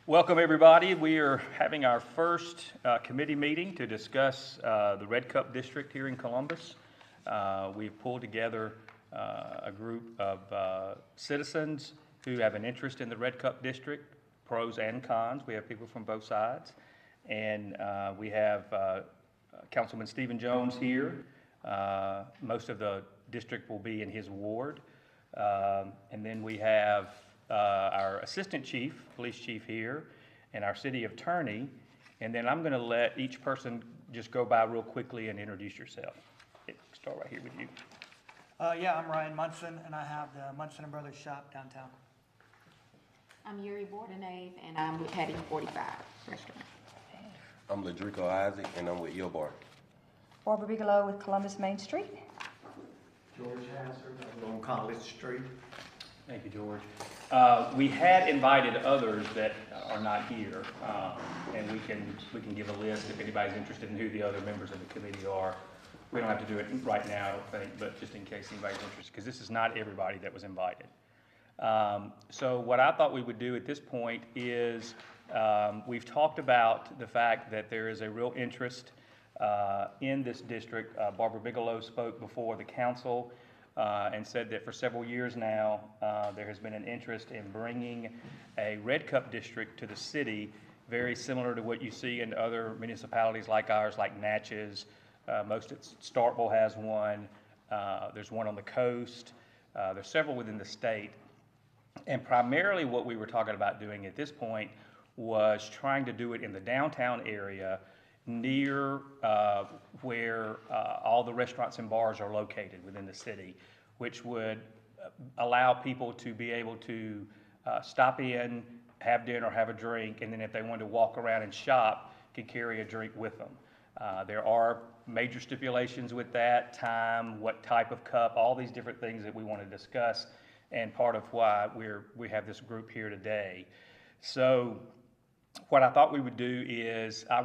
Welcome, everybody. We are having our first committee meeting to discuss the Red Cup District here in Columbus. We've pulled together a group of citizens who have an interest in the Red Cup District, pros and cons. We have people from both sides. And we have Councilman Stephen Jones here. Most of the district will be in his ward. And then we have our assistant chief, police chief here, and our city attorney, and then I'm going to let each person just go by real quickly and introduce yourself. Start right here with you. Yeah, I'm Ryan Munson, and I have the Munson & Brothers shop downtown. I'm Yuri Bordenave, and I'm with Heading 45 Restaurant. I'm Ladrico Isaac, and I'm with Yo Bar. Barbara Bigelow with Columbus Main Street. George Hassard, I live on College Street. Thank you, George. We had invited others that are not here, and we can give a list if anybody's interested in who the other members of the committee are. We don't have to do it right now, I don't think, but just in case anybody's interested, because this is not everybody that was invited. So what I thought we would do at this point is we've talked about the fact that there is a real interest in this district. Barbara Bigelow spoke before the council and said that for several years now, there has been an interest in bringing a Red Cup district to the city, very similar to what you see in other municipalities like ours, like Natchez. Starkville has one. There's one on the coast. There's several within the state. And primarily what we were talking about doing at this point was trying to do it in the downtown area near where all the restaurants and bars are located within the city, which would allow people to be able to stop in, have dinner, have a drink, and then if they wanted to walk around and shop, could carry a drink with them. There are major stipulations with that, time, what type of cup, all these different things that we want to discuss, and part of why we have this group here today. So what I thought we would do is I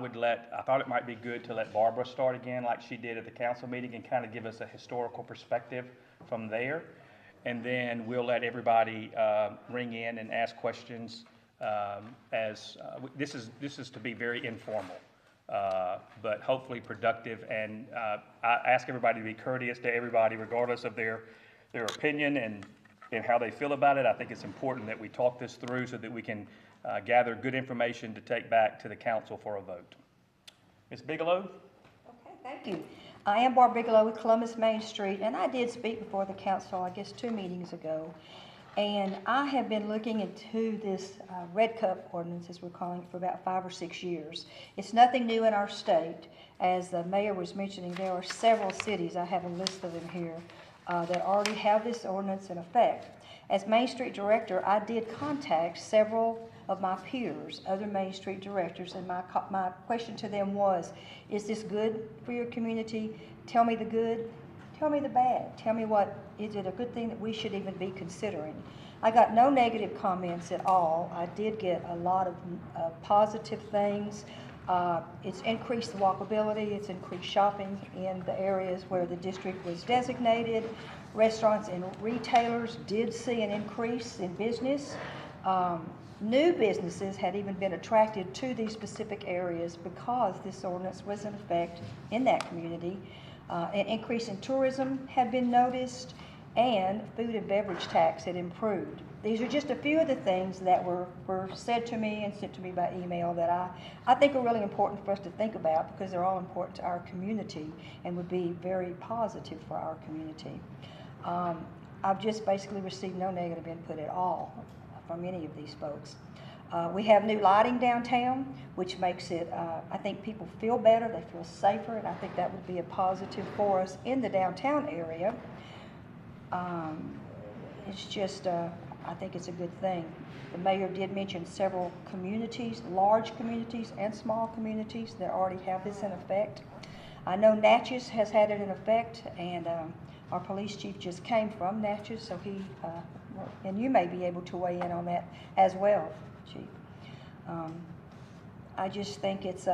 thought it might be good to let Barbara start again like she did at the council meeting and kind of give us a historical perspective from there. And then we'll let everybody ring in and ask questions this is to be very informal, but hopefully productive. And I ask everybody to be courteous to everybody regardless of their opinion and how they feel about it. I think it's important that we talk this through so that we can gather good information to take back to the council for a vote. Ms. Bigelow? Okay, thank you. I am Barbara Bigelow with Columbus Main Street, and I did speak before the council, I guess 2 meetings ago. And I have been looking into this Red Cup ordinance, as we're calling it, for about 5 or 6 years. It's nothing new in our state. As the mayor was mentioning, there are several cities, I have a list of them here, that already have this ordinance in effect. As Main Street Director, I did contact several of my peers, other Main Street directors, and my question to them was, is this good for your community? Tell me the good, tell me the bad. Tell me is it a good thing that we should even be considering? I got no negative comments at all. I did get a lot of positive things. It's increased walkability, it's increased shopping in the areas where the district was designated. Restaurants and retailers did see an increase in business. New businesses had even been attracted to these specific areas because this ordinance was in effect in that community. An increase in tourism had been noticed, and food and beverage tax had improved. These are just a few of the things that were said to me and sent to me by email that I think are really important for us to think about because they're all important to our community and would be very positive for our community. I've just basically received no negative input at all from any of these folks. We have new lighting downtown, which makes it, I think people feel better, they feel safer, and I think that would be a positive for us in the downtown area. It's just, I think it's a good thing. The mayor did mention several communities, large communities and small communities that already have this in effect. I know Natchez has had it in effect, and our police chief just came from Natchez, so and you may be able to weigh in on that as well, Chief. I just think it's,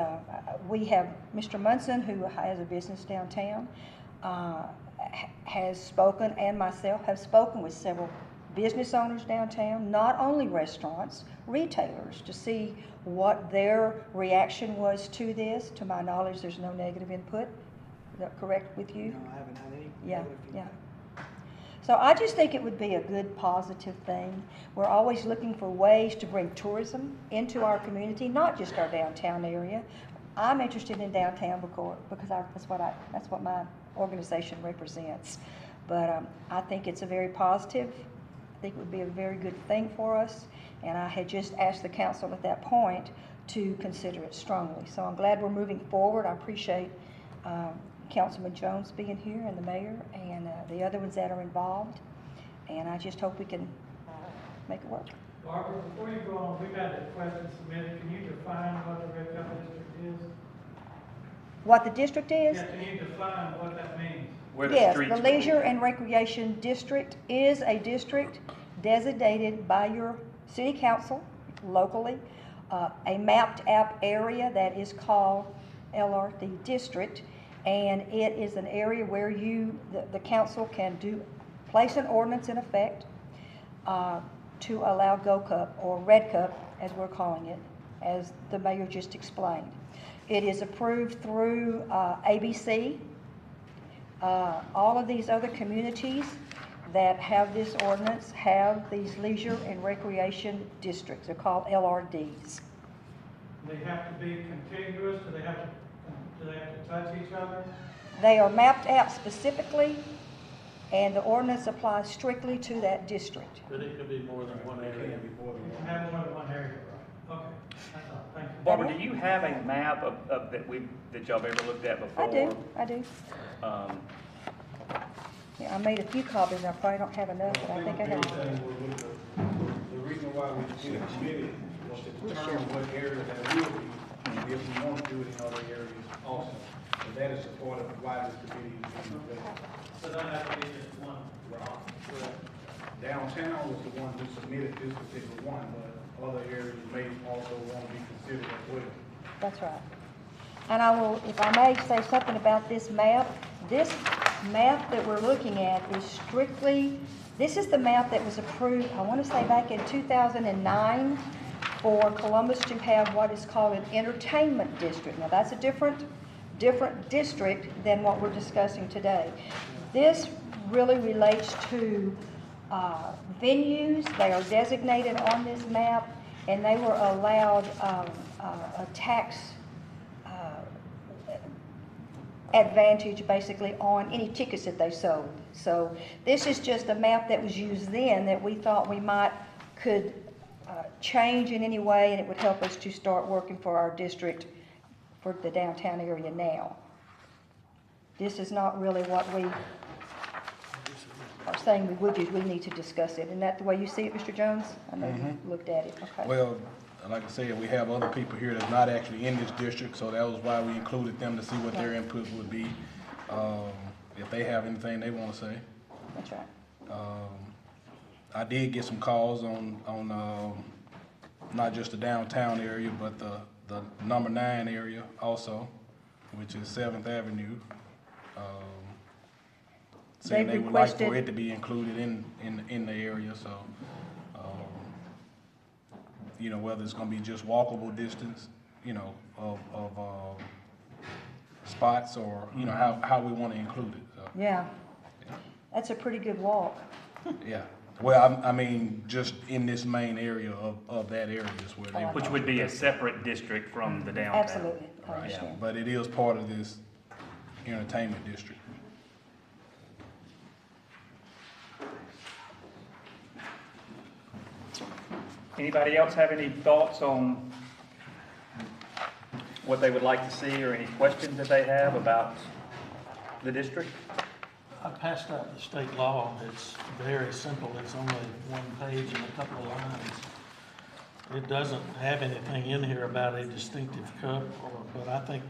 we have Mr. Munson, who has a business downtown, has spoken, and myself have spoken with several business owners downtown, not only restaurants, retailers, to see what their reaction was to this. To my knowledge, there's no negative input. Is that correct with you? No, I haven't had any. Yeah, negative yeah. feedback. So I just think it would be a good, positive thing. We're always looking for ways to bring tourism into our community, not just our downtown area. I'm interested in downtown because that's what my organization represents. But I think it's a very positive. I think it would be a very good thing for us. And I had just asked the council at that point to consider it strongly. So I'm glad we're moving forward. I appreciate Councilman Jones being here and the mayor and the other ones that are involved. And I just hope we can make it work. Barbara, before you go on, we've had a question submitted. Can you define what the Red Cup District is? What the district is? Yeah, can you define what that means? Where the Yes, streets the will be. Leisure and Recreation District is a district designated by your city council locally, a mapped out area that is called LRD District, and it is an area where the council can place an ordinance in effect to allow Go Cup, or Red Cup, as we're calling it, as the mayor just explained. It is approved through ABC. All of these other communities that have this ordinance have these leisure and recreation districts. They're called LRDs. They have to be contiguous, do they have to touch each other? They are mapped out specifically, and the ordinance applies strictly to that district. But it could be more than one area. You can have more than one area, right? Okay, that's all, thank you. Barbara, do you have a map that y'all have ever looked at before? I do. Um, Yeah, I made a few copies, I probably don't have enough, but I think I have. The reason why we did it committee was to determine what area that will be, and if we want to do it in other areas also. So that is the part of why this committee is in place. So that has to be just one. Downtown was the one who submitted this particular one, but other areas may also want to be considered as well. That's right. And I will, if I may say something about this map that we're looking at is strictly, this is the map that was approved, I want to say back in 2009, for Columbus to have what is called an entertainment district. Now that's a different district than what we're discussing today. This really relates to venues. They are designated on this map, and they were allowed a tax advantage basically on any tickets that they sold. So this is just a map that was used then that we thought we could change in any way, and it would help us to start working for our district for the downtown area now. This is not really what we are saying we would use. We need to discuss it. Isn't that the way you see it, Mr. Jones? I know you looked at it. Okay. Well, like I said, we have other people here that's not actually in this district, so that was why we included them to see what their input would be, if they have anything they want to say. That's right. I did get some calls on not just the downtown area, but the number 9 area also, which is 7th Avenue. Saying they would like for it to be included in the area, so, you know, whether it's gonna be just walkable distance, you know, of spots, or, you know, how we wanna include it, so. Yeah. That's a pretty good walk. Yeah, well, I mean, just in this main area of that area is where they. Which would be a separate district from the downtown. Absolutely. I Right, understand. but it is part of this entertainment district. Anybody else have any thoughts on what they would like to see, or any questions that they have about the district? I passed out the state law. It's very simple. It's only one page and a couple of lines. It doesn't have anything in here about a distinctive cup, but I think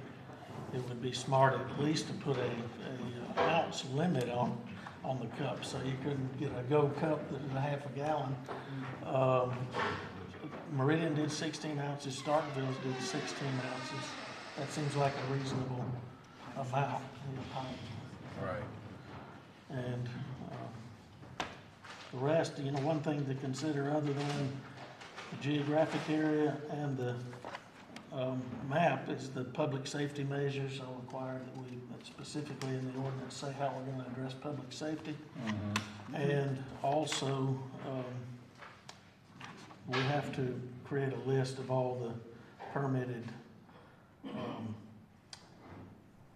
it would be smart at least to put a ounce limit on the cup, so you couldn't get a Go Cup that is a half a gallon. Meridian did 16 ounces, Starkville's did 16 ounces. That seems like a reasonable amount in a pint. Right. And The rest, you know, one thing to consider other than the geographic area and the map is the public safety measures are required that we specifically in the ordinance say how we're gonna address public safety. And also, we have to create a list of all the permitted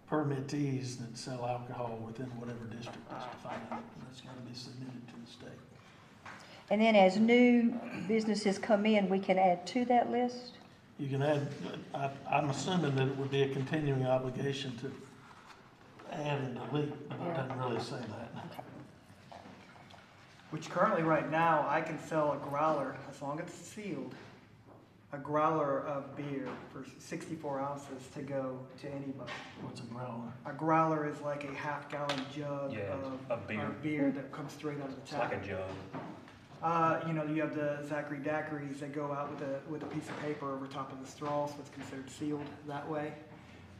permittees that sell alcohol within whatever district is defined. That's gotta be submitted to the state. And then as new businesses come in, we can add to that list? You can add, I'm assuming that it would be a continuing obligation to add and delete, but it doesn't really say that. Which currently, right now, I can sell a growler, as long as it's sealed, a growler of beer for 64 ounces to go to anybody. What's a growler? A growler is like a half-gallon jug Yeah, of beer. beer that comes straight out of the It's tap. like a jug. You know, you have the Zachary daiquiris that go out with a piece of paper over top of the straw, so it's considered sealed that way.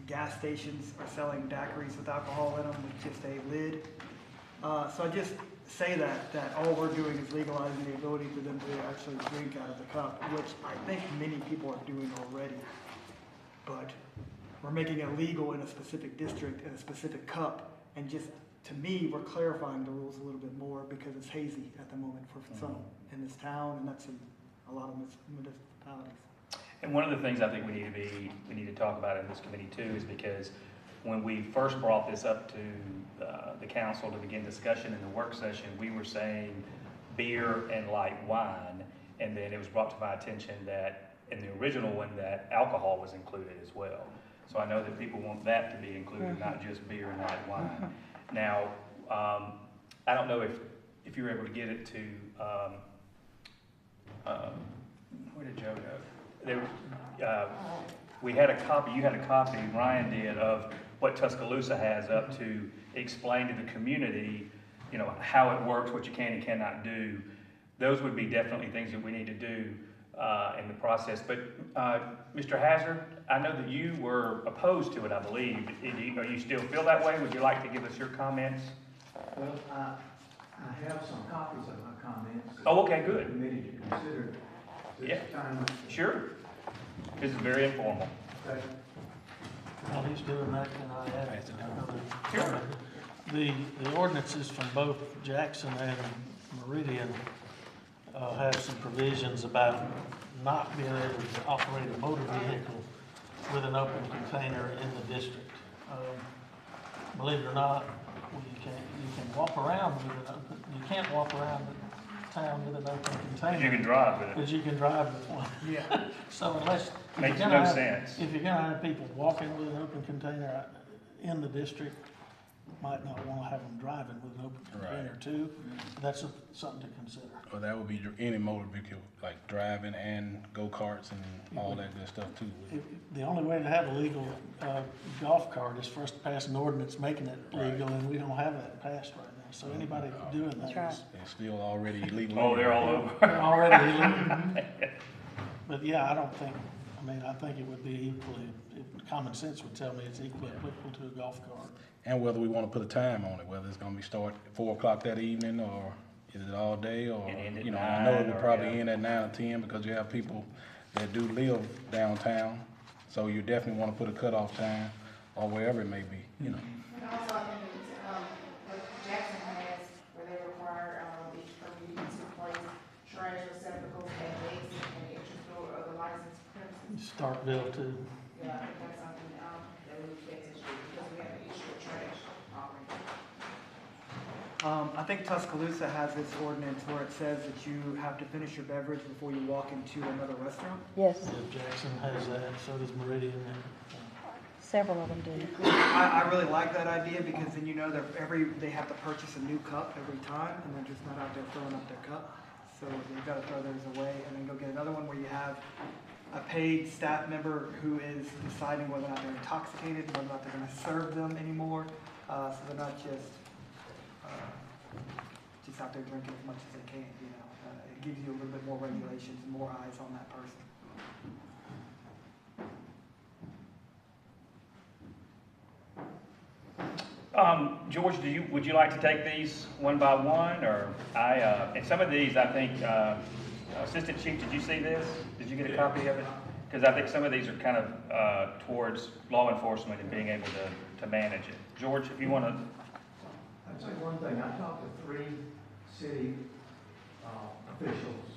Gas stations are selling daiquiris with alcohol in them with just a lid. So I just say that all we're doing is legalizing the ability for them to actually drink out of the cup, which I think many people are doing already. But we're making it legal in a specific district, in a specific cup, and just, to me, we're clarifying the rules a little bit more because it's hazy at the moment for some in this town, and that's in a lot of municipalities. And one of the things I think we need to talk about in this committee too is because when we first brought this up to the council to begin discussion in the work session, we were saying beer and light wine, and then it was brought to my attention that in the original one that alcohol was included as well. So I know that people want that to be included, not just beer and light wine. Now, I don't know if you were able to get it to, where did Joe go? We had a copy, you had a copy, Ryan did, of what Tuscaloosa has up to explain to the community, you know, how it works, what you can and cannot do. Those would be definitely things that we need to do in the process. But Mr. Hazard, I know that you were opposed to it, I believe. Are you still feel that way? Would you like to give us your comments? Well, I have some copies of my comments. Oh, okay, good. For the committee to consider Yeah. this time. Sure. This is very informal. Okay. While he's doing that, can I add another Sure. comment? The ordinances from both Jackson and Meridian have some provisions about not being able to operate a motor vehicle with an open container in the district. Believe it or not, you can walk around with an open, you can't walk around the town with an open container. You can drive with it. But you can drive with one. Yeah. So unless. if Makes you're gonna no have- sense. If you're gonna have people walking with an open container in the district, might not wanna have them driving with an open container too. That's something to consider. Well, that would be any motor vehicle, like driving and go-karts and all that good stuff too. The only way to have a legal golf cart is for us to pass an ordinance making it legal, and we don't have that passed right now. So anybody doing that right. is They're still already illegal. Oh, they're all over. they're already illegal. But yeah, I think it would be equally, common sense would tell me it's equally applicable to a golf cart. And whether we want to put a time on it, whether it's gonna be start at 4 o'clock that evening, or is it all day, or, And end at you know, I know it 9 would or, probably yeah. end at 9 or 10, because you have people that do live downtown, so you definitely want to put a cutoff time, or wherever it may be, you know. And also, I think it's, what Jackson has, where they require, each community to place trash receptacles at the exit and the entrance door of the licensed premises. Starkville too. Yeah, I think that's something, that we would pay attention to, because we have an issue with trash operating. I think Tuscaloosa has this ordinance where it says that you have to finish your beverage before you walk into another restaurant. Yes, Yeah, Jackson has that, so does Meridian. several of them do. I really like that idea because then you know that they have to purchase a new cup every time and they're just not out there filling up their cup. So they've got to throw theirs away and then go get another one where you have a paid staff member who is deciding whether or not they're intoxicated, whether or not they're going to serve them anymore. So they're not just out there drinking as much as they can, you know. It gives you a little bit more regulations and more eyes on that person. George, would you like to take these one by one, or and some of these, I think, Assistant Chief, did you see this? Did you get a copy of it? Because I think some of these are kind of towards law enforcement and being able to manage it. George, if you want to. I'd say one thing, I talked to 3 city officials.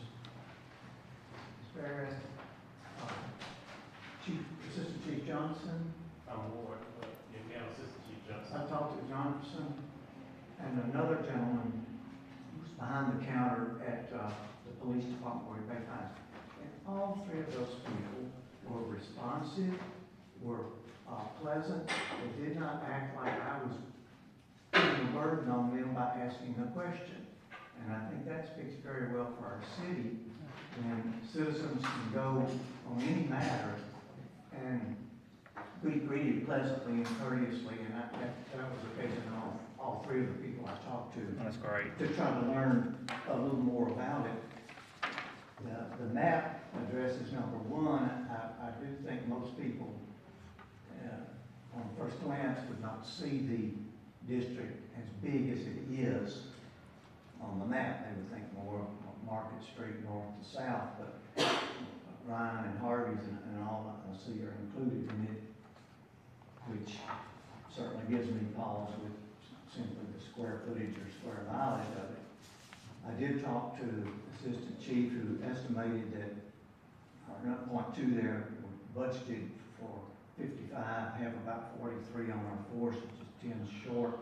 Ms. Ferris, Assistant Chief Johnson. I'm Ward, Assistant Chief Johnson. I talked to Johnson and another gentleman who's behind the counter at the police department where they find. And all 3 of those people were responsive, were pleasant. They did not act like I was putting a burden on them by asking a question. And I think that speaks very well for our city when citizens can go on any matter and be greeted pleasantly and courteously. And that was the case in all 3 of the people I talked to. That's great. To try to learn a little more about it. The map addresses number 1. I do think most people on first glance would not see the district as big as it is on the map. They would think more Market Street north to south, but Ryan and Harvey's and all I see are included in it, which certainly gives me pause with simply the square footage or square mileage of it. I did talk to the Assistant Chief who estimated that our 0.2 there budgeted for 55, have about 43 on our force, which is 10 short.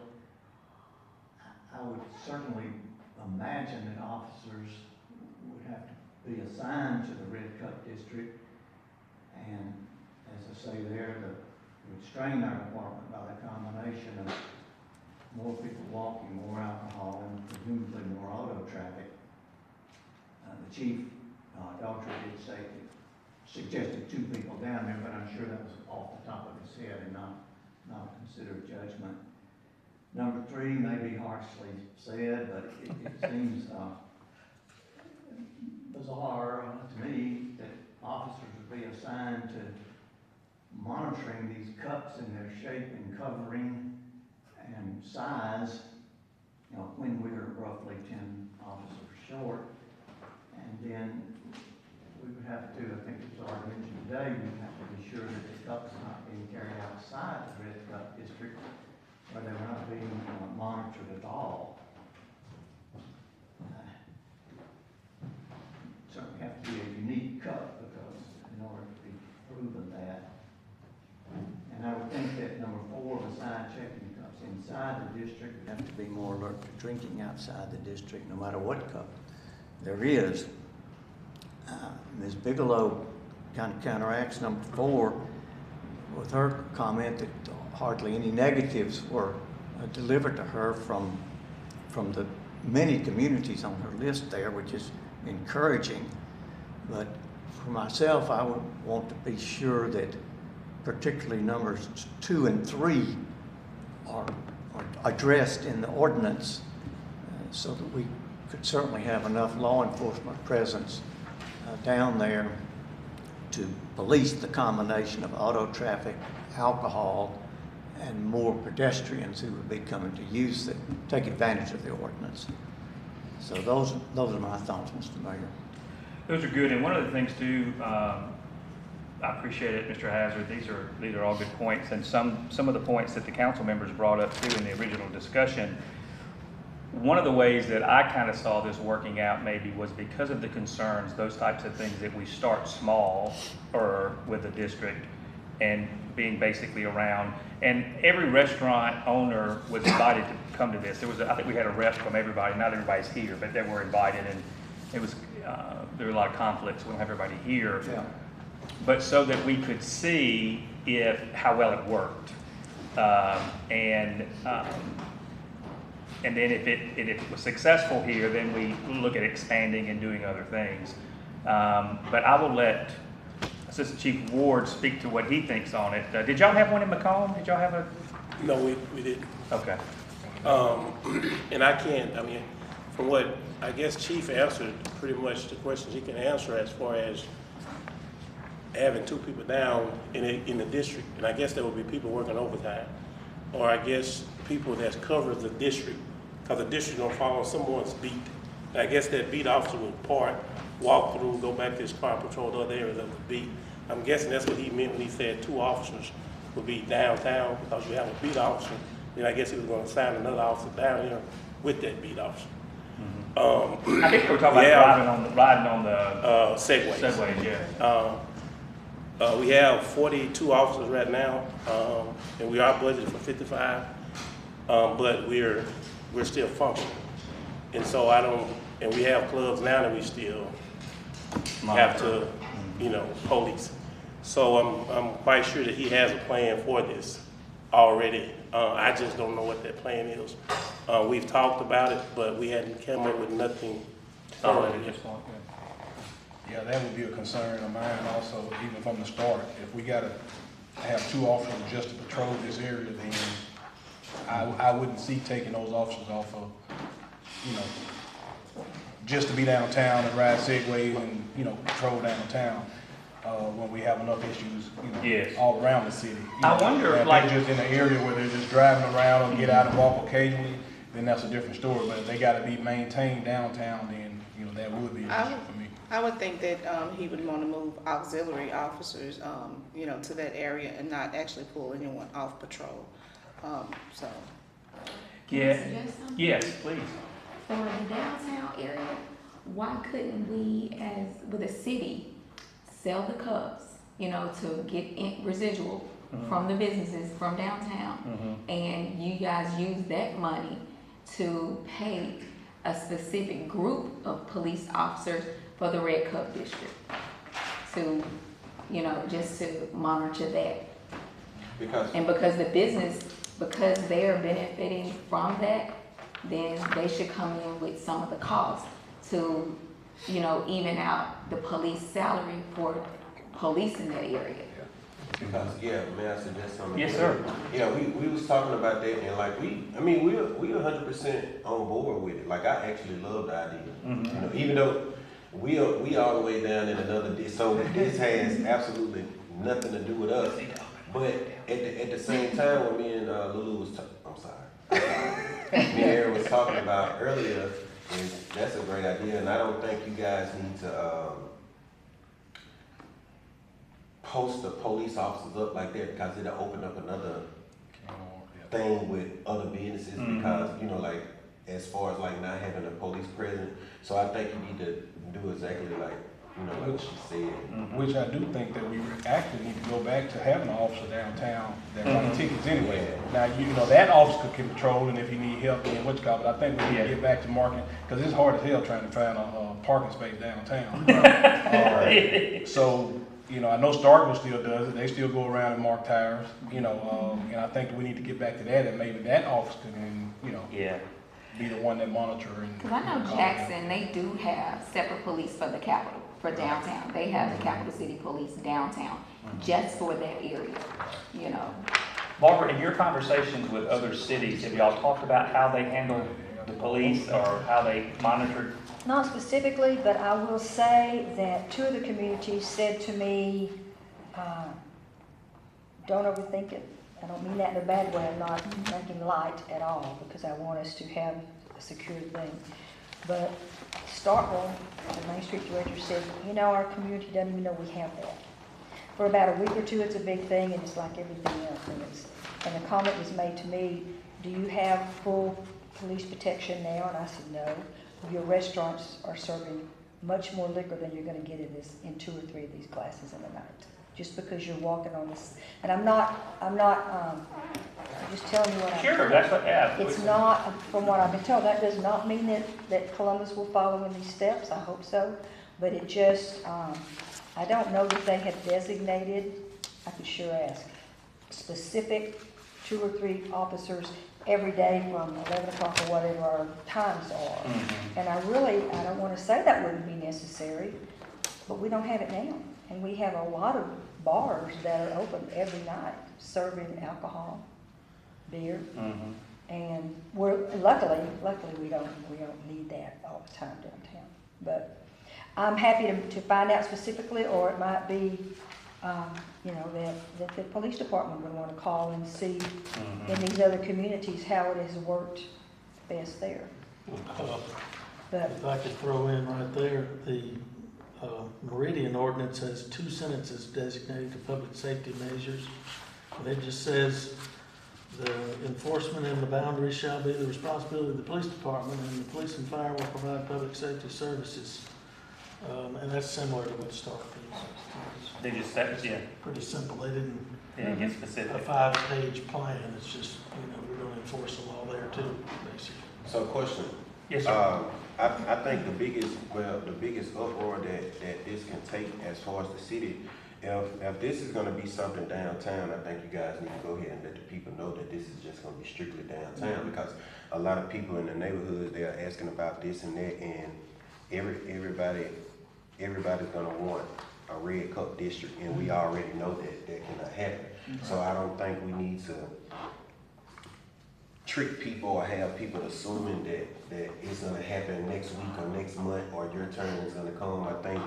I would certainly imagine that officers would have to be assigned to the Red Cup District, and as I say there, it would strain our department by the combination of more people walking, more alcohol, and presumably more auto traffic. The chief, Doctor, did say suggested 2 people down there, but I'm sure that was off the top of his head and not considered judgment. Number 3 may be harshly said, but it seems bizarre to me that officers would be assigned to monitoring these cups in their shape and covering and size, when we're roughly 10 officers short. And then we would have to, I think it was already mentioned today, we would have to be sure that the cups are not being carried outside the Red Cup District, where they were not being monitored at all. Certainly have to be a unique cup because in order to be proven that. And I would think that number 4, besides checking cups inside the district, would have to be more alert to drinking outside the district, no matter what cup there is. Ms. Bigelow kind of counteracts number 4 with her comment that hardly any negatives were delivered to her from the many communities on her list there, which is encouraging. But for myself, I would want to be sure that particularly numbers 2 and 3 are addressed in the ordinance so that we could certainly have enough law enforcement presence down there to police the combination of auto traffic, alcohol, and more pedestrians who would be coming to take advantage of the ordinance. So those are my thoughts, Mr. Mayor. Those are good, and one of the things too, I appreciate it, Mr. Hazard. These are all good points, and some of the points that the council members brought up too in the original discussion. One of the ways that I kind of saw this working out maybe was because of the concerns, those types of things, that we start small or with the district and being basically around. And every restaurant owner was invited to come to this. I think we had a rep from everybody. Not everybody's here, but they were invited, and it was there were a lot of conflicts. We don't have everybody here, Yeah. but so that we could see how well it worked, and then if it was successful here, then we look at expanding and doing other things. But I will let Assistant Chief Ward speak to what he thinks on it. Did y'all have one in Macomb? Did y'all have a? No, we didn't. Okay. And I can't, from what I guess Chief answered pretty much the questions he can answer as far as having 2 people down in the district. And I guess there will be people working overtime. Or I guess people that's covered the district, because the district gonna follow someone's beat. And I guess that beat officer would walk through, go back to his car, patrol the other areas of the beat. I'm guessing that's what he meant when he said 2 officers would be downtown, because you have a beat officer. Then I guess he was gonna assign another officer down here with that beat officer. I think we're talking about riding on the Segways. Segways, yeah. We have 42 officers right now, and we are budgeted for 55, but we're still functioning. And so and we have clubs now that we still have to, police. So I'm quite sure that he has a plan for this already. I just don't know what that plan is. We've talked about it, but we hadn't come up with nothing. Yeah, that would be a concern of mine also, even from the start. If we gotta have 2 officers just to patrol this area, then I wouldn't see taking those officers off of, just to be downtown and ride segways and, patrol downtown, when we have enough issues, Yes. all around the city. I wonder, if like- they're just in an area where they're just driving around and get out and walk occasionally, then that's a different story. But if they gotta be maintained downtown, then, that would be an issue for me. I would think that he would want to move auxiliary officers, to that area and not actually pull anyone off patrol. So. Yeah, Can I suggest something? yes, please. For the downtown area, why couldn't we, as with a city, sell the cups, to get residual from the businesses from downtown, and you guys use that money to pay a specific group of police officers for the Red Cup district to, just to monitor that. And because the business, because they're benefiting from that, then they should come in with some of the costs to, even out the police salary for police in that area. Because, may I suggest something? Yes, sir. Yeah, we was talking about that, and like, we're 100% on board with it. Like, I actually love the idea. Even though we all the way down in another, so this has absolutely nothing to do with us. But at the same time, when me and Lulu was me and Aaron was talking about earlier, is that's a great idea, and I don't think you guys need to post the police officers up like that, because it'll open up another thing with other businesses, because, as far as not having a police present. So I think you need to do exactly like what she said. Which I do think that we actually need to go back to having an officer downtown that writes tickets anyway. Now, that officer can patrol, and if you need help, then but I think we need to get back to marketing, because it's hard as hell trying to find a parking space downtown. So, I know Starkville still does it. They still go around and mark tires, and I think we need to get back to that, and maybe that officer can, be the one that monitor and. Because I know Jackson, they do have separate police for the capital, for downtown. They have the Capital City Police downtown, just for that area, Barbara, in your conversations with other cities, have y'all talked about how they handle the police or how they monitor? Not specifically, but I will say that 2 of the communities said to me, don't overthink it. I don't mean that in a bad way. I'm not making light at all, because I want us to have a secure thing. But Starkville, the Main Street director, said, our community doesn't even know we have that. For about a week or 2, it's a big thing, and it's like everything else. And the comment was made to me, do you have full police protection now? And I said, no. Your restaurants are serving much more liquor than you're going to get in 2 or 3 of these classes in a night. Just because you're walking on this, and I'm just telling you what I'm Sure, that's what, It's not, from what I've been told, that does not mean that Columbus will follow in these steps. I hope so. But it just, I don't know that they have designated, I could sure ask, specific 2 or 3 officers every day from 11 o'clock or whatever our times are. And I don't want to say that wouldn't be necessary, but we don't have it now. And we have a lot of bars that are open every night serving alcohol, beer, and luckily we don't need that all the time downtown. But I'm happy to find out specifically, or it might be you know, that the police department would want to call and see Mhm. in these other communities how it has worked best there. But, If I could throw in right there, the Meridian ordinance has 2 sentences designated to public safety measures. And it just says, the enforcement in the boundaries shall be the responsibility of the police department, and the police and fire will provide public safety services. And that's similar to what Stark is. They just said, yeah, Pretty simple. They didn't get a specific. 5-page plan. It's just, we're gonna enforce the law there too, basically. So question. Yes, sir. I think the biggest uproar that this can take as far as the city, if this is gonna be something downtown, I think you guys need to go ahead and let the people know that this is just gonna be strictly downtown, because a lot of people in the neighborhoods, they are asking about this and that, and everybody's gonna want a red cup district, and we already know that cannot happen. So I don't think we need to trick people or have people assuming that it's gonna happen next week or next month or your turn is gonna come. I think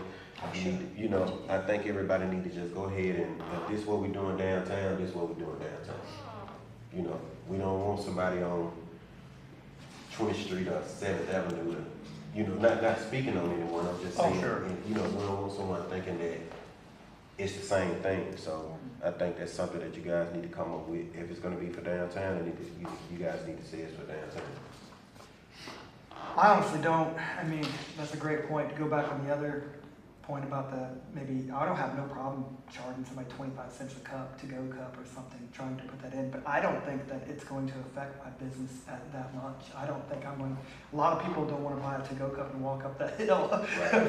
you need, I think everybody need to just go ahead and, if this is what we're doing downtown, this is what we're doing downtown. We don't want somebody on 20th Street or 7th Avenue to, not speaking on anyone, I'm just saying, sure. we don't want someone thinking that it's the same thing. So I think that's something that you guys need to come up with. If it's gonna be for downtown, you guys need to say it's for downtown. I honestly don't, that's a great point. To go back on the other point about I don't have no problem charging somebody 25 cents a cup, to-go cup or something, trying to put that in, but I don't think that it's going to affect my business that much. I don't think a lot of people don't want to buy a to-go cup and walk up that hill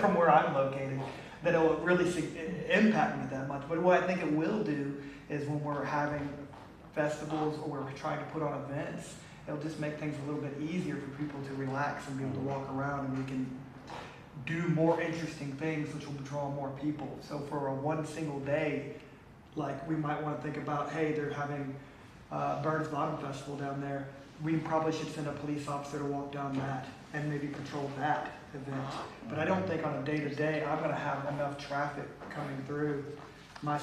from where I'm located, that it'll really impact me that much. But what I think it will do is when we're having festivals or we're trying to put on events, it'll just make things a little bit easier for people to relax and be able to walk around, and we can do more interesting things which will draw more people. So for a one single day, like we might want to think about, hey, they're having Burns Bottom Festival down there. We probably should send a police officer to walk down that and maybe patrol that event. But I don't think on a day-to-day, I'm going to have enough traffic coming through my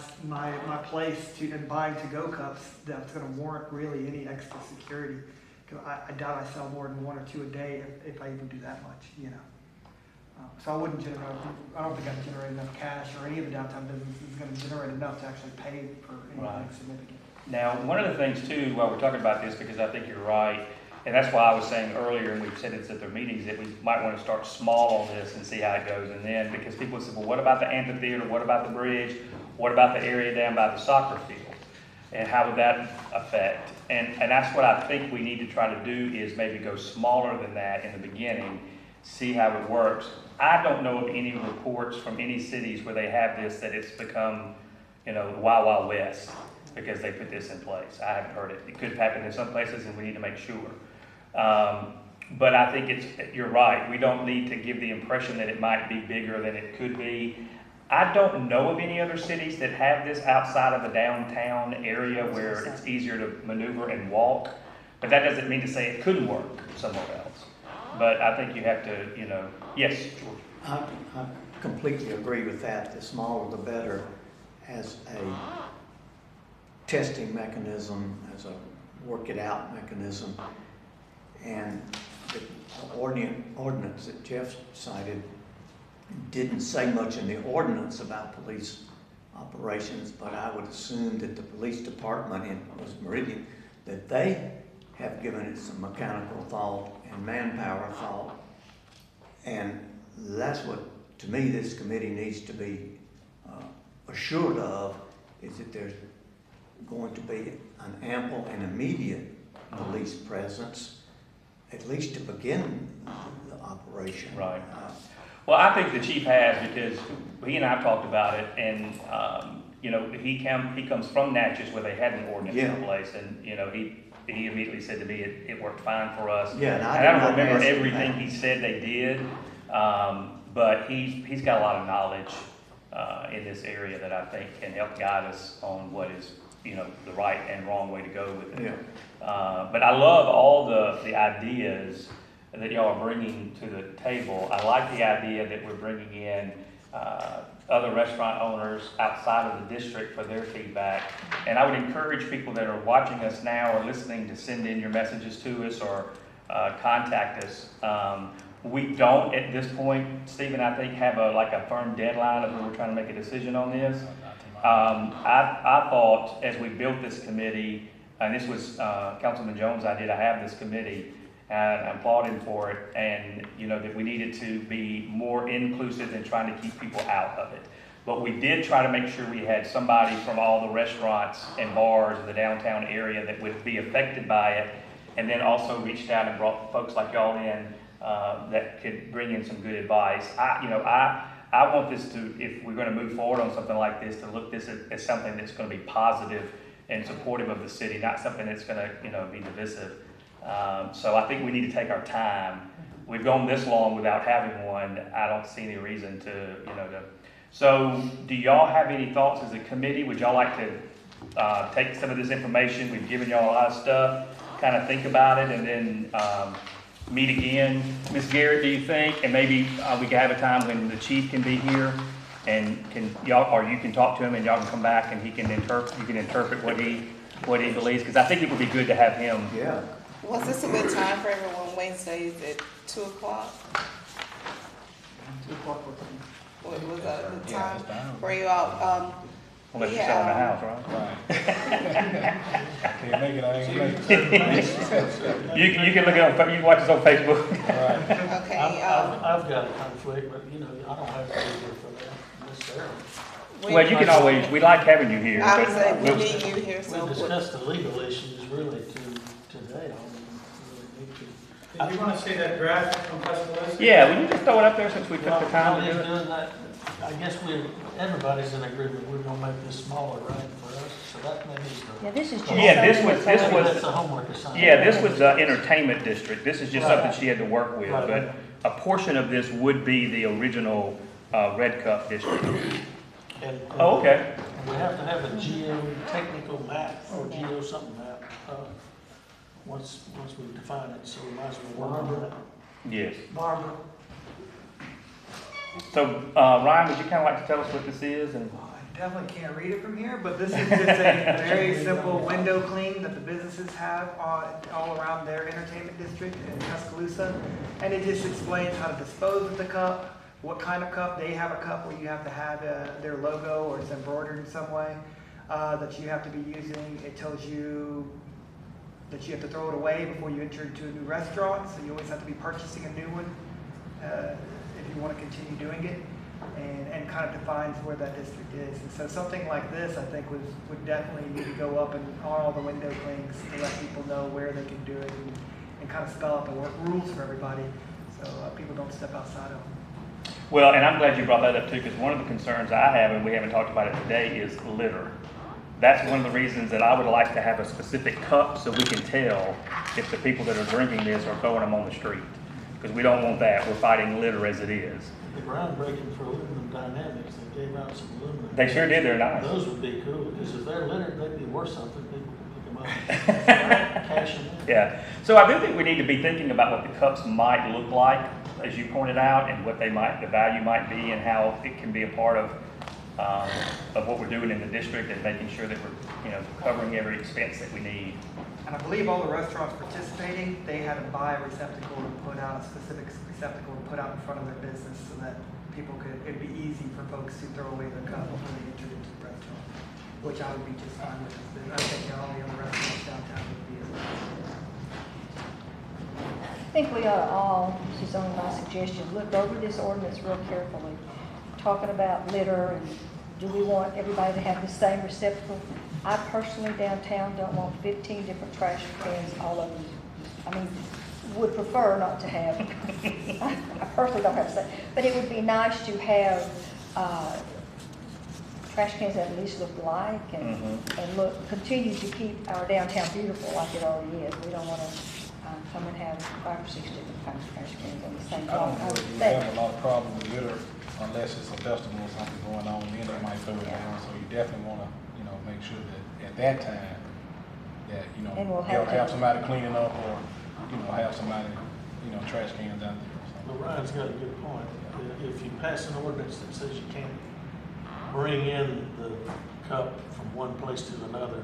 place and buying to-go cups that's going to warrant really any extra security. Because I doubt I sell more than 1 or 2 a day if I even do that much, So I don't think I'd generate enough cash, or any of the downtown businesses is going to generate enough to actually pay for anything significant. Now, one of the things too, while we're talking about this, because I think you're right, and that's why I was saying earlier, and we've said this at their meetings, that we might want to start small on this and see how it goes. And then, because people said, well, what about the amphitheater? What about the bridge? What about the area down by the soccer field? And how would that affect? And that's what I think we need to try to do, is maybe go smaller than that in the beginning, see how it works. I don't know of any reports from any cities where they have this, that it's become, the Wild Wild West because they put this in place. I haven't heard it. It could happen in some places, and we need to make sure. But I think you're right. We don't need to give the impression that it might be bigger than it could be. I don't know of any other cities that have this outside of the downtown area where it's easier to maneuver and walk. But that doesn't mean to say it couldn't work somewhere else. But I think you have to, yes, George. I completely agree with that. The smaller the better, as a testing mechanism, as a work it out mechanism. And the ordinance that Jeff cited didn't say much in the ordinance about police operations, but I would assume that the police department in Meridian, that they have given it some mechanical thought and manpower thought. And that's what, to me, this committee needs to be assured of, is that there's going to be an ample and immediate police presence, at least to begin the operation. Right. Well, I think the chief has, because he and I talked about it, and he comes from Natchez where they had an ordinance in place, and he immediately said to me it worked fine for us. Yeah, and I don't remember everything he said they did, but he's got a lot of knowledge in this area that I think can help guide us on what is the right and wrong way to go with it. Yeah. But I love all the ideas that y'all are bringing to the table. I like the idea that we're bringing in other restaurant owners outside of the district for their feedback. And I would encourage people that are watching us now or listening to send in your messages to us or contact us. We don't at this point, Stephen, I think, have a firm deadline of when we're trying to make a decision on this. I thought as we built this committee, and this was Councilman Jones' idea to have this committee, and I applaud him for it, and that we needed to be more inclusive in trying to keep people out of it. But we did try to make sure we had somebody from all the restaurants and bars in the downtown area that would be affected by it, and then also reached out and brought folks like y'all in that could bring in some good advice. I want this to, if we're going to move forward on something like this, to look this as something that's going to be positive and supportive of the city, not something that's going to be divisive. So I think we need to take our time. We've gone this long without having one. I don't see any reason to. So do y'all have any thoughts as a committee? Would y'all like to take some of this information? We've given y'all a lot of stuff, kind of think about it, and then meet again. Ms. Garrett, do you think? And maybe we can have a time when the chief can be here, and you can talk to him, and y'all can come back, and he can interpret what he believes. Because I think it would be good to have him. Yeah. Was this a good time for everyone, Wednesdays at 2 o'clock? 2 o'clock. Was that a good time for you all? Unless you're selling the house, right? Can't make it, I ain't gonna make it. You can look it up. You can watch this on Facebook. Okay. I've got a conflict, but I don't have to be here for that necessarily. Well, you can always. We like having you here. I would but say we we'll- need you here, so. We discussed the legal issues really today. Did you want to see that draft from Tuscaloosa? Yeah, will you just throw it up there since we took the time to do it? Doing that, I guess everybody's in agreement, we're gonna make this smaller, right, for us, so that may be. Yeah, this is just. Yeah, this something was- that's this already- was- That's a homework assignment. Yeah, this was entertainment district. This is just Right. something she had to work with. Right. But a portion of this would be the original Red Cup district. And- Oh, okay. And we have to have a geotechnical map, or geo something map, once we define it, so we might as well work on that. Yes. Barbara? So, Ryan, would you kind of like to tell us what this is? And I definitely can't read it from here, but this is just a very simple window clean that the businesses have all around their entertainment district in Tuscaloosa. And it just explains how to dispose of the cup, what kind of cup. They have a cup where you have to have their logo or it's embroidered in some way that you have to be using. It tells you that you have to throw it away before you enter into a new restaurant, so you always have to be purchasing a new one if you want to continue doing it, and kind of defines where that district is. And so something like this, I think, would definitely need to go up and on all the window clings to let people know where they can do it and kind of spell out the rules for everybody so people don't step outside of them. well, and I'm glad you brought that up too, because one of the concerns I have, and we haven't talked about it today, is litter. That's one of the reasons that I would like to have a specific cup so we can tell if the people that are drinking this are throwing them on the street. Because we don't want that. We're fighting litter as it is. The groundbreaking for aluminum dynamics, they gave out some aluminum. They sure did. They're nice. Those would be cool, because if they're littered, they'd be worth something, people could pick them up. Cash them in. Yeah. So I do think we need to be thinking about what the cups might look like, as you pointed out, and what the value might be, and how it can be a part of what we're doing in the district, and making sure that we're, covering every expense that we need. And I believe all the restaurants participating, they had to buy a receptacle and put out a specific receptacle to put out in front of their business so that it'd be easy for folks to throw away their cup before they entered into the restaurant, which I would be just fine with. I think all the other restaurants downtown would be as well. I think we ought to all, this is only my suggestion, look over this ordinance real carefully. Talking about litter and do we want everybody to have the same receptacle? I personally downtown don't want 15 different trash cans all over. I mean, would prefer not to have, I personally don't have to say, but it would be nice to have trash cans that at least look alike and continue to keep our downtown beautiful like it already is. We don't want to come and have 5 or 6 different kinds of trash cans on the same I don't block. know if you have a lot of problem with litter unless it's a festival or something going on, then they might throw it down. So you definitely want to, make sure that at that time that, And we'll they'll have have to- somebody cleaning up or, have somebody trash cans out there. But Ryan's got a good point. If you pass an ordinance that says you can't bring in the cup from one place to another,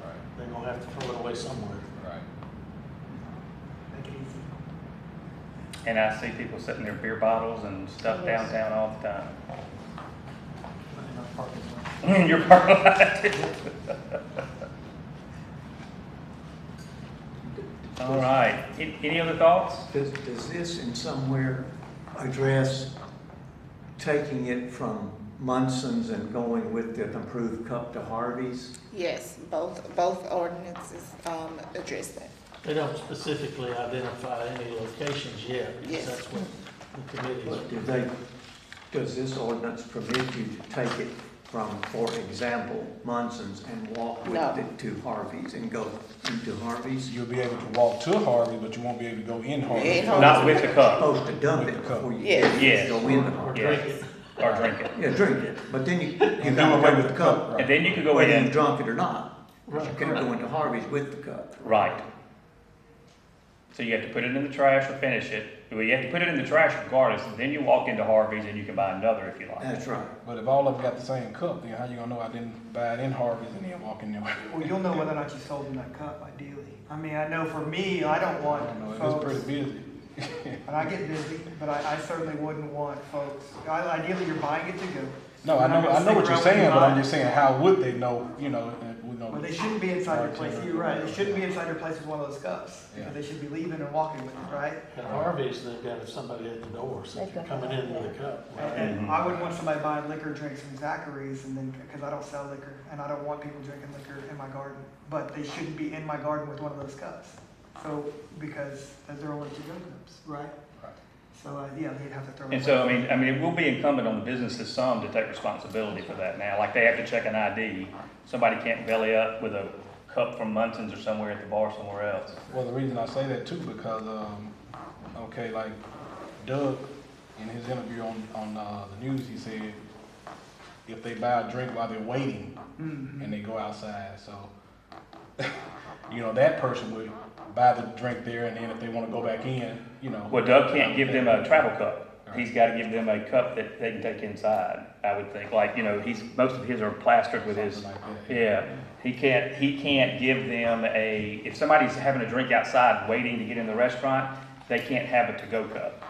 Right, they're gonna have to throw it away somewhere. right. Make it easy. And I see people setting their beer bottles and stuff downtown all the time. In our parking lot. In your parking lot. All right, any other thoughts? Does this in somewhere address taking it from Munson's and going with the improved cup to Harvey's? Yes, both ordinances, address that. They don't specifically identify any locations yet, because Yes. that's what the committee's. But does this ordinance permit you to take it from, for example, Munson's and walk with No. it to Harvey's and go into Harvey's? You'll be able to walk to Harvey, but you won't be able to go in Harvey. In Harvey. Not with the cup, Supposed to dump With it the cup. before you Yes. Yes. go into Or Harvey's. drink it. or drink it. Yeah, drink it, but then you And got do to away go with with the the cup, cup. right. And then you could go Whether you in, drunk it or not. You Right. can't go into Harvey's with the cup. right. So you have to put it in the trash or finish it. Well, you have to put it in the trash regardless, and then you walk into Harvey's and you can buy another if you like. That's right. But if all of them got the same cup, then how you gonna know I didn't buy it in Harvey's and then walk in there? Well, you'll know whether or not you sold in that cup, ideally. I mean, I know for me, I don't I want don't know, folks, it's pretty busy. and I get busy, but I certainly wouldn't want folks, ideally, you're buying it to go. No, You're I not know, gonna I know stick what you're around when saying, you but buy I'm it. just saying, how would they know, we know. Well, they shouldn't be inside your place, Bartender. you're right, they shouldn't be inside your place with one of those cups, Yeah. because they should be leaving and walking with it, right? At Harvey's, they've got somebody at the door, so if you're coming in with a cup. And I wouldn't want somebody buying liquor drinks from Zachary's and then, because I don't sell liquor, and I don't want people drinking liquor in my garden, but they shouldn't be in my garden with one of those cups. So, because they're only to-go cups, right? Right. So, yeah, they'd have to throw it away. And so, I mean, it will be incumbent on the businesses some to take responsibility for that now. Like, they have to check an ID. Somebody can't belly up with a cup from Munson's or somewhere at the bar somewhere else. Well, the reason I say that too, because, okay, like Doug, in his interview on the news, he said, if they buy a drink while they're waiting Mhm. and they go outside, so, that person would buy the drink there, and then if they wanna go back in, Well, Doug can't give them a travel cup. He's gotta give them a cup that they can take inside, I would think. Like, most of his are plastered with his, something like that. yeah. He can't give them if somebody's having a drink outside waiting to get in the restaurant, they can't have a to-go cup.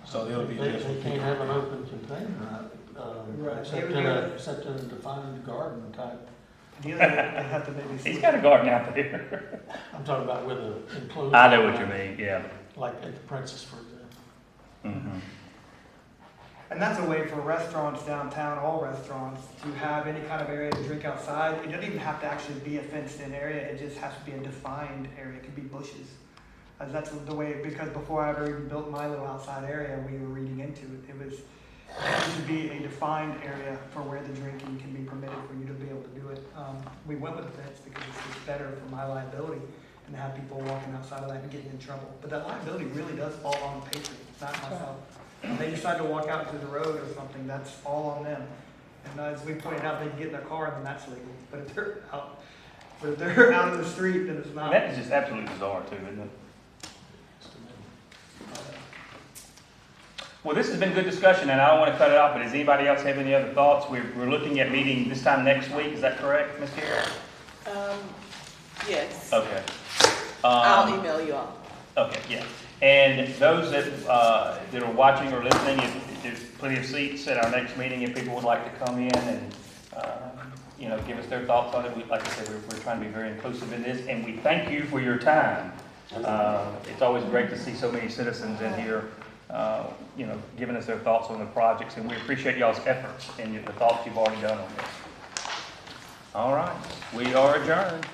So it'll be They just. can't have an open container, Right. except in a defined garden type. Ideally, they have to maybe. He's got a garden out there. I'm talking about with a enclosed. I know what you mean, yeah. Like at the Princess, for example. Mhm. And that's a way for restaurants downtown, all restaurants, to have any kind of area to drink outside. It doesn't even have to actually be a fenced-in area, it just has to be a defined area, it could be bushes. That's the way, because before I ever even built my little outside area, we were reading into it, it should be a defined area for where the drinking can be permitted for you to be able to do it. We went with the fence because it's just better for my liability and to have people walking outside of that and getting in trouble. But that liability really does fall on the patron, not myself. If they decide to walk out to the road or something, that's all on them. And as we pointed out, they can get in their car and then that's legal. But if they're out in the street, then it's not. That is just absolutely bizarre too, isn't it? Well, this has been good discussion, and I don't want to cut it off, but does anybody else have any other thoughts? We're looking at meeting this time next week, is that correct, Ms. Carey? Yes. Okay. I'll email you all. Okay, yeah. And those that are watching or listening, if there's plenty of seats at our next meeting, if people would like to come in and, give us their thoughts on it. Like I said, we're trying to be very inclusive in this, and we thank you for your time. It's always great to see so many citizens in here, giving us their thoughts on the projects, and we appreciate y'all's efforts and the thoughts you've already done on this. All right, we are adjourned.